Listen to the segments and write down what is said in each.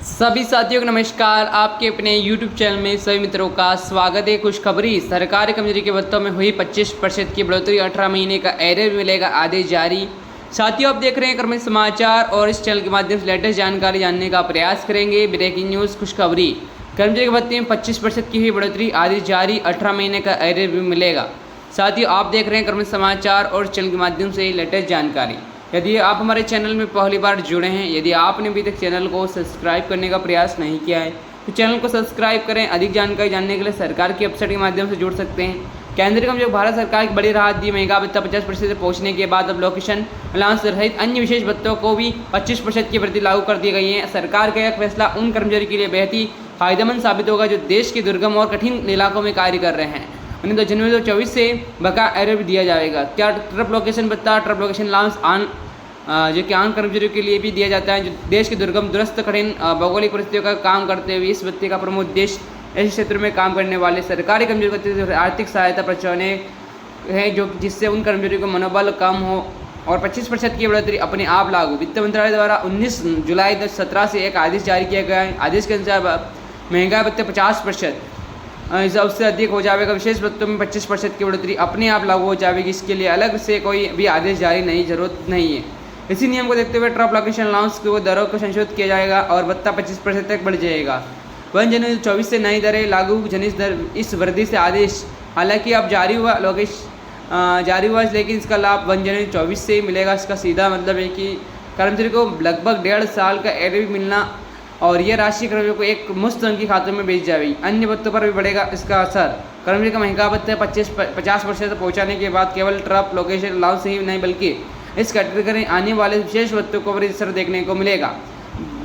सभी साथियों को नमस्कार। आपके अपने YouTube चैनल में सभी मित्रों का स्वागत है। खुशखबरी, सरकारी कर्मचारी के भत्तों में हुई 25% की बढ़ोतरी, 18 महीने का एरियर मिलेगा आदेश जारी। साथियों, आप देख रहे हैं कर्मचारी समाचार और इस चैनल के माध्यम से लेटेस्ट जानकारी जानने का प्रयास करेंगे। ब्रेकिंग न्यूज़ खुशखबरी, कर्मचारी के भत्ते में 25% की हुई बढ़ोतरी, आदेश जारी, 18 महीने का एरियर भी मिलेगा। साथियों, आप देख रहे हैं कर्मचारी समाचार और इस चैनल के माध्यम से लेटेस्ट जानकारी। यदि आप हमारे चैनल में पहली बार जुड़े हैं, यदि आपने अभी तक चैनल को सब्सक्राइब करने का प्रयास नहीं किया है तो चैनल को सब्सक्राइब करें। अधिक जानकारी जानने के लिए सरकार की वेबसाइट के माध्यम से जुड़ सकते हैं। केंद्र का जो भारत सरकार की बड़ी राहत दी, महंगा भत्ता 50% पहुंचने के बाद अब लोकेशन अलाउंस सहित अन्य विशेष भत्तों को भी 25% की वृद्धि लागू कर दी गई है। सरकार का यह फैसला उन कर्मचारी के लिए बेहद ही फायदेमंद साबित होगा जो देश के दुर्गम और कठिन इलाकों में कार्य कर रहे हैं। उन्हें 2 जनवरी 2024 से बकाया एरियर भी दिया जाएगा। क्या ट्रिप लोकेशन भत्ता, ट्रिप लोकेशन अलाउंस जो कि आम कर्मचारियों के लिए भी दिया जाता है जो देश के दुर्गम दुरस्त कठिन भौगोलिक परिस्थितियों का काम करते हुए। इस भत्ते का प्रमुख उद्देश्य ऐसे क्षेत्रों में काम करने वाले सरकारी कर्मचारियों को आर्थिक सहायता पहुंचाने है, जो जिससे उन कर्मचारियों का मनोबल कम हो। और 25% की बढ़ोतरी अपने आप लागू। वित्त मंत्रालय द्वारा 19 जुलाई 2017 से एक आदेश जारी किया गया है। आदेश के अनुसार महंगाई भत्ते 50% सबसे अधिक हो जाएगा। विशेष भत्तों में 25% की बढ़ोतरी अपने आप लागू हो जाएगी। इसके लिए अलग से कोई भी आदेश जारी नहीं जरूरत नहीं है। इसी नियम को देखते हुए ट्रप लोकेशन अलाउंस को दरों को संशोधित किया जाएगा और भत्ता 25% तक बढ़ जाएगा। 1 जनवरी 2024 से नई दरें लागू। जनित दर इस वृद्धि से आदेश हालांकि अब जारी हुआ लेकिन इसका लाभ 1 जनवरी 2024 से मिलेगा। इसका सीधा मतलब है कि कर्मचारी को लगभग 1.5 साल का एरियर भी मिलना और यह राशि कर्मचारियों को एक मुश्त अंक के खातों में भेज जाएगी। अन्य भत्तों पर भी बढ़ेगा इसका असर। कर्मचारी का महंगा भत्ता 50% पहुँचाने के बाद केवल ट्रप लोकेशन अलाउंस ही नहीं बल्कि इस कैटेगरी आने वाले विशेष भत्तों को भी असर देखने को मिलेगा।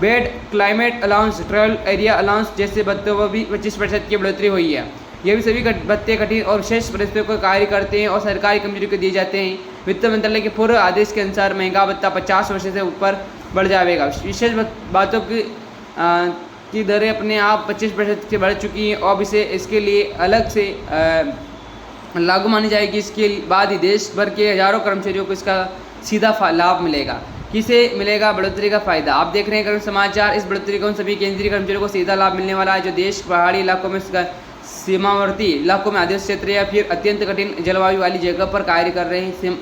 Bed, climate allowance, travel area allowance जैसे भत्तों पर भी 25% की बढ़ोतरी हुई है। ये भी सभी भत्ते कठिन और विशेष परिस्थितियों को कार्य करते हैं और सरकारी कर्मचारियों को दिए जाते हैं। वित्त मंत्रालय के पूर्व आदेश के अनुसार महंगा भत्ता 50% से ऊपर बढ़ जाएगा। विशेष बातों की दरें अपने आप 25% से बढ़ चुकी हैं और इसके लिए अलग से लागू मानी जाएगी। इसके बाद ही देश भर के हजारों कर्मचारियों को इसका सीधा लाभ मिलेगा। किसे मिलेगा बढ़ोतरी का फायदा? आप देख रहे हैं कर्मचारी समाचार। इस बढ़ोतरी को उन सभी केंद्रीय कर्मचारियों को सीधा लाभ मिलने वाला है जो देश पहाड़ी इलाकों में, सीमावर्ती इलाकों में, आदिवासी क्षेत्र या फिर अत्यंत कठिन जलवायु वाली जगह पर कार्य कर रहे हैं।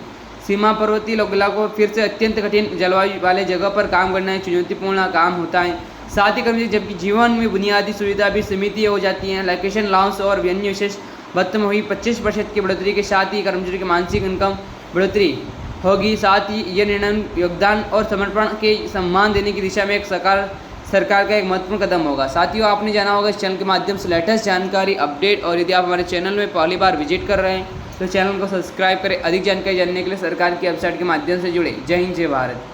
सीमा पर्वतीय इलाकों फिर से अत्यंत कठिन जलवायु वाले जगह पर काम करना चुनौतीपूर्ण काम होता है। साथ ही कर्मचारी जबकि जीवन में बुनियादी सुविधा भी सीमित हो जाती हैं। लोकेशन अलाउंस और अन्य विशेष भत्ते में हुई 25% की बढ़ोतरी के साथ ही कर्मचारी की मानसिक इनकम बढ़ोतरी होगी। साथ ही यह निर्णय योगदान और समर्पण के सम्मान देने की दिशा में एक सरकार का एक महत्वपूर्ण कदम होगा। साथियों, आपने जाना होगा इस चैनल के माध्यम से लेटेस्ट जानकारी, अपडेट। और यदि आप हमारे चैनल में पहली बार विजिट कर रहे हैं तो चैनल को सब्सक्राइब करें। अधिक जानकारी जानने के लिए सरकार की वेबसाइट के माध्यम से जुड़े। जय हिंद, जय भारत।